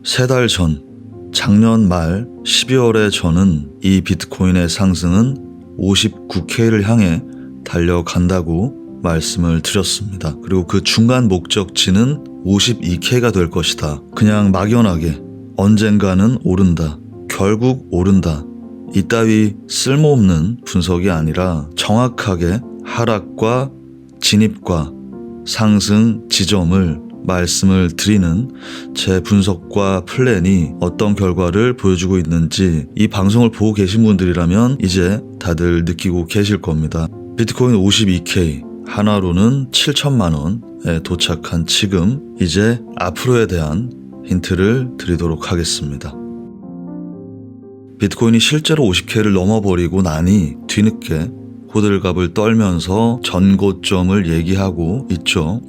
3달 전, 작년 말 12월에 저는 이 비트코인의 상승은 59K를 향해 달려간다고 말씀을 드렸습니다. 그리고 그 중간 목적지는 52K가 될 것이다. 그냥 막연하게 언젠가는 오른다, 결국 오른다, 이따위 쓸모없는 분석이 아니라 정확하게 하락과 진입과 상승 지점을 말씀을 드리는 제 분석과 플랜이 어떤 결과를 보여주고 있는지 이 방송을 보고 계신 분들이라면 이제 다들 느끼고 계실 겁니다. 비트코인 52K 하나로는 7천만 원에 도착한 지금 이제 앞으로에 대한 힌트를 드리도록 하겠습니다. 비트코인이 실제로 50K를 넘어버리고 나니 뒤늦게 호들갑을 떨면서 전고점을 얘기하고 있죠.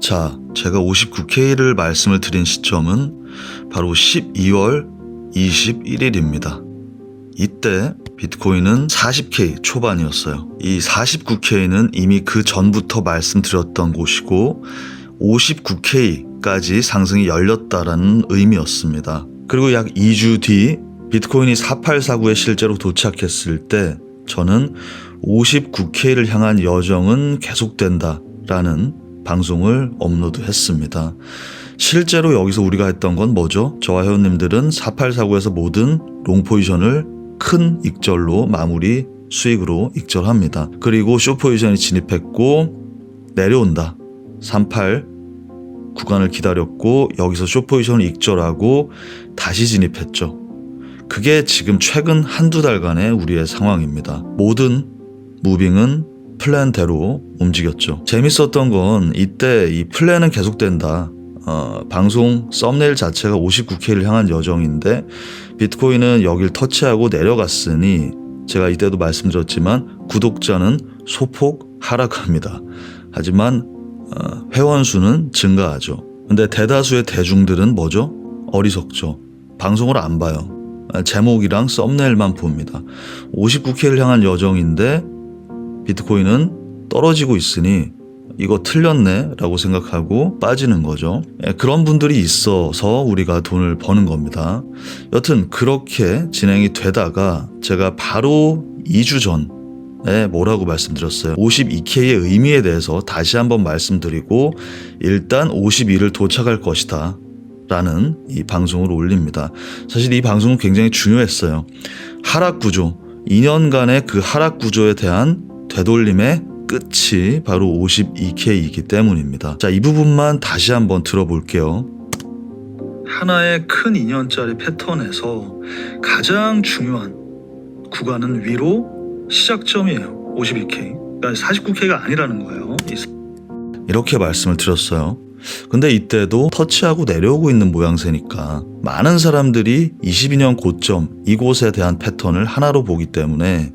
자, 제가 59K를 말씀을 드린 시점은 바로 12월 21일입니다. 이때 비트코인은 40K 초반이었어요. 이 49K는 이미 그 전부터 말씀드렸던 곳이고 59K까지 상승이 열렸다라는 의미였습니다. 그리고 약 2주 뒤 비트코인이 4849에 실제로 도착했을 때 저는 59K를 향한 여정은 계속된다라는 방송을 업로드했습니다. 실제로 여기서 우리가 했던 건 뭐죠? 저와 회원님들은 4849에서 모든 롱 포지션을 큰 익절로 마무리 수익으로 익절합니다. 그리고 숏 포지션이 진입했고 내려온다. 38 구간을 기다렸고 여기서 숏 포지션을 익절하고 다시 진입했죠. 그게 지금 최근 한두 달간의 우리의 상황입니다. 모든 무빙은 플랜대로 움직였죠. 재밌었던 건 이때 이 플랜은 계속된다. 방송 썸네일 자체가 59K를 향한 여정인데 비트코인은 여길 터치하고 내려갔으니 제가 이때도 말씀드렸지만 구독자는 소폭 하락합니다. 하지만 회원 수는 증가하죠. 근데 대다수의 대중들은 뭐죠? 어리석죠. 방송을 안 봐요. 제목이랑 썸네일만 봅니다. 59K를 향한 여정인데 비트코인은 떨어지고 있으니 이거 틀렸네 라고 생각하고 빠지는 거죠. 그런 분들이 있어서 우리가 돈을 버는 겁니다. 여튼 그렇게 진행이 되다가 제가 바로 2주 전에 뭐라고 말씀드렸어요. 52K의 의미에 대해서 다시 한번 말씀드리고 일단 52를 도착할 것이다 라는 이 방송을 올립니다. 사실 이 방송은 굉장히 중요했어요. 하락 구조, 2년간의 그 하락 구조에 대한 되돌림의 끝이 바로 52K이기 때문입니다. 자, 이 부분만 다시 한번 들어볼게요. 하나의 큰 2년짜리 패턴에서 가장 중요한 구간은 위로 시작점이에요. 52K. 그러니까 49K가 아니라는 거예요. 이렇게 말씀을 드렸어요. 근데 이때도 터치하고 내려오고 있는 모양새니까 많은 사람들이 22년 고점 이곳에 대한 패턴을 하나로 보기 때문에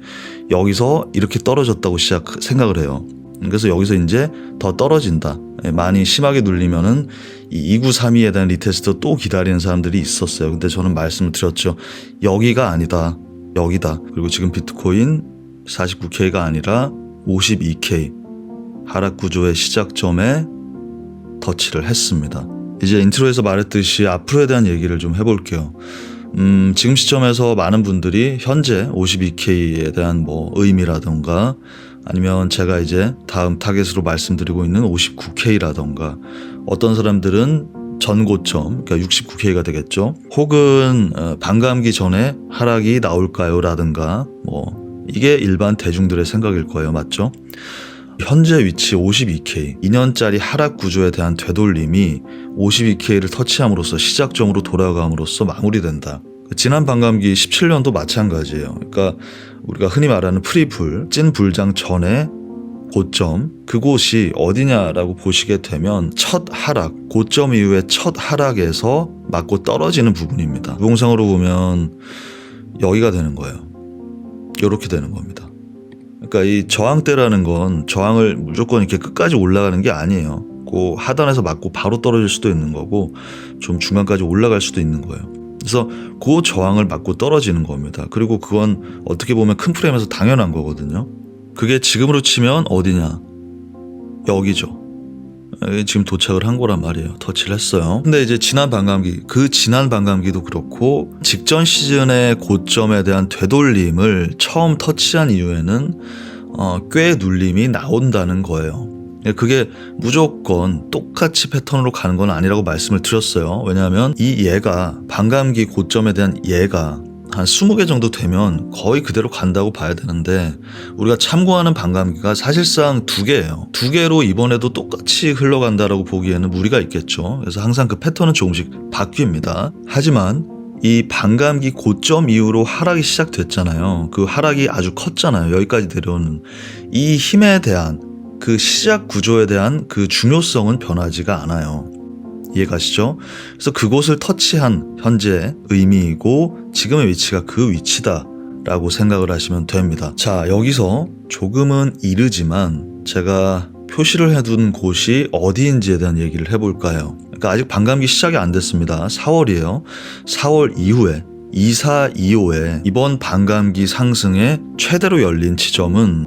여기서 이렇게 떨어졌다고 생각을 해요. 그래서 여기서 이제 더 떨어진다. 많이 심하게 눌리면은 이 2932에 대한 리테스트 또 기다리는 사람들이 있었어요. 근데 저는 말씀을 드렸죠. 여기가 아니다. 여기다. 그리고 지금 비트코인 49K가 아니라 52K 하락 구조의 시작점에 터치를 했습니다. 이제 인트로에서 말했듯이 앞으로에 대한 얘기를 좀 해볼게요. 지금 시점에서 많은 분들이 현재 52K에 대한 뭐 의미라던가 아니면 제가 이제 다음 타겟으로 말씀드리고 있는 59K라던가 어떤 사람들은 전고점 그러니까 69K가 되겠죠. 혹은 반감기 전에 하락이 나올까요? 라든가 뭐 이게 일반 대중들의 생각일 거예요. 맞죠? 현재 위치 52K, 2년짜리 하락 구조에 대한 되돌림이 52K를 터치함으로써 시작점으로 돌아감으로써 마무리된다. 지난 반감기 17년도 마찬가지예요. 그러니까 우리가 흔히 말하는 프리불, 찐 불장 전에 고점, 그곳이 어디냐라고 보시게 되면 첫 하락, 고점 이후에 첫 하락에서 맞고 떨어지는 부분입니다. 무봉상으로 보면 여기가 되는 거예요. 이렇게 되는 겁니다. 그러니까 이 저항대라는 건 저항을 무조건 이렇게 끝까지 올라가는 게 아니에요. 그 하단에서 맞고 바로 떨어질 수도 있는 거고 좀 중간까지 올라갈 수도 있는 거예요. 그래서 그 저항을 맞고 떨어지는 겁니다. 그리고 그건 어떻게 보면 큰 프레임에서 당연한 거거든요. 그게 지금으로 치면 어디냐? 여기죠. 지금 도착을 한 거란 말이에요. 터치를 했어요. 근데 이제 지난 반감기도 그렇고 직전 시즌의 고점에 대한 되돌림을 처음 터치한 이후에는 꽤 눌림이 나온다는 거예요. 그게 무조건 똑같이 패턴으로 가는 건 아니라고 말씀을 드렸어요. 왜냐하면 이 얘가 반감기 고점에 대한 얘가 한 20개 정도 되면 거의 그대로 간다고 봐야 되는데 우리가 참고하는 반감기가 사실상 2개예요. 2개로 이번에도 똑같이 흘러간다라고 보기에는 무리가 있겠죠. 그래서 항상 그 패턴은 조금씩 바뀝니다. 하지만 이 반감기 고점 이후로 하락이 시작됐잖아요. 그 하락이 아주 컸잖아요. 여기까지 내려오는 이 힘에 대한 그 시작 구조에 대한 그 중요성은 변하지가 않아요. 이해가시죠? 그래서 그곳을 터치한 현재의 의미이고 지금의 위치가 그 위치다라고 생각을 하시면 됩니다. 자, 여기서 조금은 이르지만 제가 표시를 해둔 곳이 어디인지에 대한 얘기를 해볼까요? 그러니까 아직 반감기 시작이 안 됐습니다. 4월이에요. 4월 이후에 2425에 이번 반감기 상승의 최대로 열린 지점은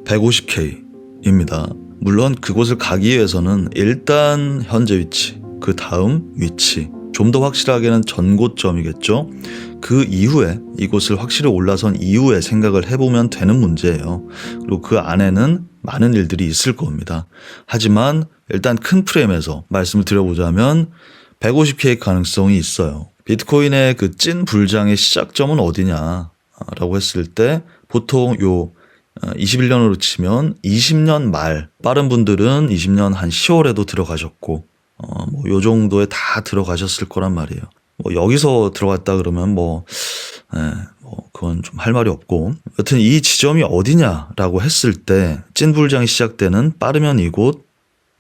150K입니다. 물론 그곳을 가기 위해서는 일단 현재 위치, 그 다음 위치, 좀 더 확실하게는 전고점이겠죠. 그 이후에 이곳을 확실히 올라선 이후에 생각을 해보면 되는 문제예요. 그리고 그 안에는 많은 일들이 있을 겁니다. 하지만 일단 큰 프레임에서 말씀을 드려보자면 150K 가능성이 있어요. 비트코인의 그 찐 불장의 시작점은 어디냐라고 했을 때 보통 21년으로 치면 20년 말, 빠른 분들은 20년 한 10월에도 들어가셨고 요 정도에 다 들어가셨을 거란 말이에요. 여기서 들어갔다 그러면 그건 좀 할 말이 없고, 여튼 이 지점이 어디냐라고 했을 때 찐불장이 시작되는 빠르면 이곳,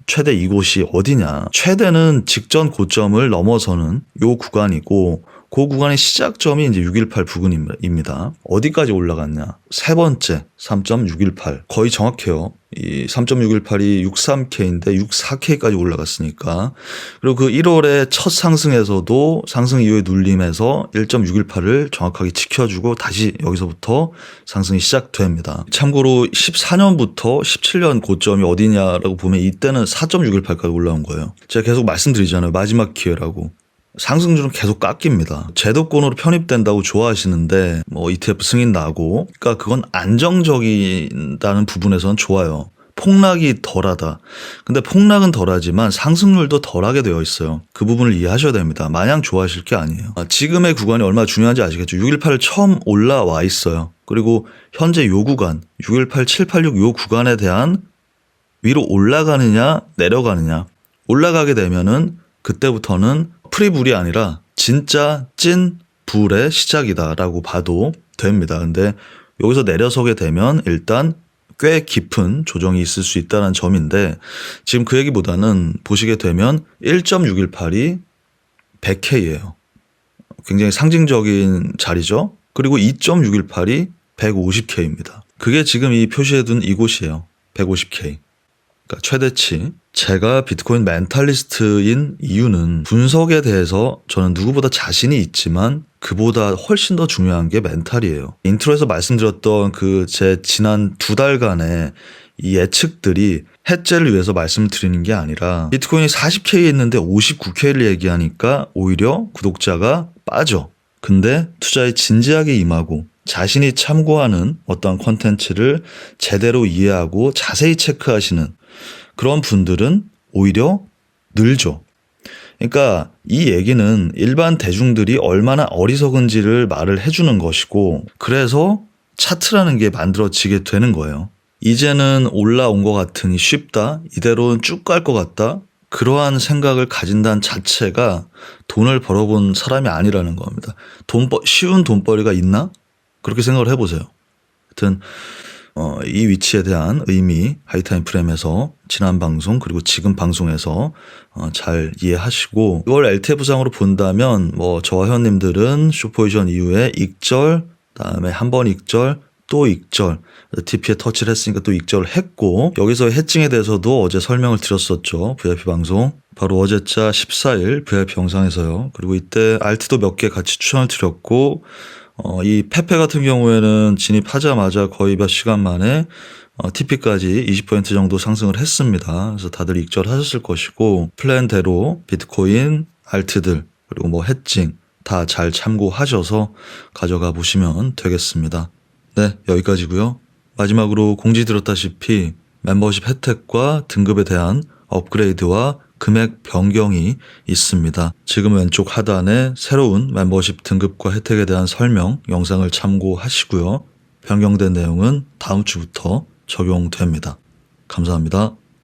최대 이곳이 어디냐. 최대는 직전 고점을 넘어서는 요 구간이고 그 구간의 시작점이 이제 618 부근입니다. 어디까지 올라갔냐? 세 번째 3.618 거의 정확해요. 이 3.618이 63K인데 64K까지 올라갔으니까. 그리고 그 1월에 첫 상승에서도 상승 이후에 눌림에서 1.618을 정확하게 지켜주고 다시 여기서부터 상승이 시작됩니다. 참고로 14년부터 17년 고점이 어디냐라고 보면 이때는 4.618까지 올라온 거예요. 제가 계속 말씀드리잖아요. 마지막 기회라고. 상승률은 계속 깎입니다. 제도권으로 편입된다고 좋아하시는데 ETF 승인 나고, 그러니까 그건 안정적이다는 부분에서는 좋아요. 폭락이 덜하다. 근데 폭락은 덜하지만 상승률도 덜하게 되어 있어요. 그 부분을 이해하셔야 됩니다. 마냥 좋아하실 게 아니에요. 지금의 구간이 얼마나 중요한지 아시겠죠? 618 처음 올라와 있어요. 그리고 현재 요 구간 618, 786 요 구간에 대한 위로 올라가느냐 내려가느냐. 올라가게 되면은 그때부터는 프리불이 아니라 진짜 찐 불의 시작이다라고 봐도 됩니다. 근데 여기서 내려서게 되면 일단 꽤 깊은 조정이 있을 수 있다는 점인데, 지금 그 얘기보다는 보시게 되면 1.618이 100K예요. 굉장히 상징적인 자리죠. 그리고 2.618이 150K입니다. 그게 지금 이 표시해둔 이곳이에요. 150K. 그러니까 최대치. 제가 비트코인 멘탈리스트인 이유는 분석에 대해서 저는 누구보다 자신이 있지만 그보다 훨씬 더 중요한 게 멘탈이에요. 인트로에서 말씀드렸던 그 제 지난 2달간의 이 예측들이 해째를 위해서 말씀을 드리는 게 아니라 비트코인이 40K에 있는데 59K를 얘기하니까 오히려 구독자가 빠져. 근데 투자에 진지하게 임하고 자신이 참고하는 어떠한 콘텐츠를 제대로 이해하고 자세히 체크하시는 그런 분들은 오히려 늘죠. 그러니까 이 얘기는 일반 대중들이 얼마나 어리석은지를 말을 해주는 것이고, 그래서 차트라는 게 만들어지게 되는 거예요. 이제는 올라온 것 같으니 쉽다, 이대로는 쭉 갈 것 같다, 그러한 생각을 가진다는 자체가 돈을 벌어본 사람이 아니라는 겁니다. 쉬운 돈벌이가 있나? 그렇게 생각을 해보세요. 하여튼 이 위치에 대한 의미 하이타임 프레임에서 지난 방송 그리고 지금 방송에서 잘 이해하시고, 6월 LTF상으로 본다면 저와 회원님들은 숏포지션 이후에 익절, 그다음에 한 번 익절, 또 익절, TP에 터치를 했으니까 또 익절을 했고, 여기서 해칭에 대해서도 어제 설명을 드렸었죠. VIP 방송 바로 어제자 14일 VIP 영상에서요. 그리고 이때 알트도 몇 개 같이 추천을 드렸고, 이 페페 같은 경우에는 진입하자마자 거의 몇 시간 만에 TP까지 20% 정도 상승을 했습니다. 그래서 다들 익절하셨을 것이고 플랜대로 비트코인, 알트들 그리고 뭐 해칭 다 잘 참고하셔서 가져가 보시면 되겠습니다. 네, 여기까지고요. 마지막으로 공지 드렸다시피 멤버십 혜택과 등급에 대한 업그레이드와 금액 변경이 있습니다. 지금 왼쪽 하단에 새로운 멤버십 등급과 혜택에 대한 설명 영상을 참고하시고요. 변경된 내용은 다음 주부터 적용됩니다. 감사합니다.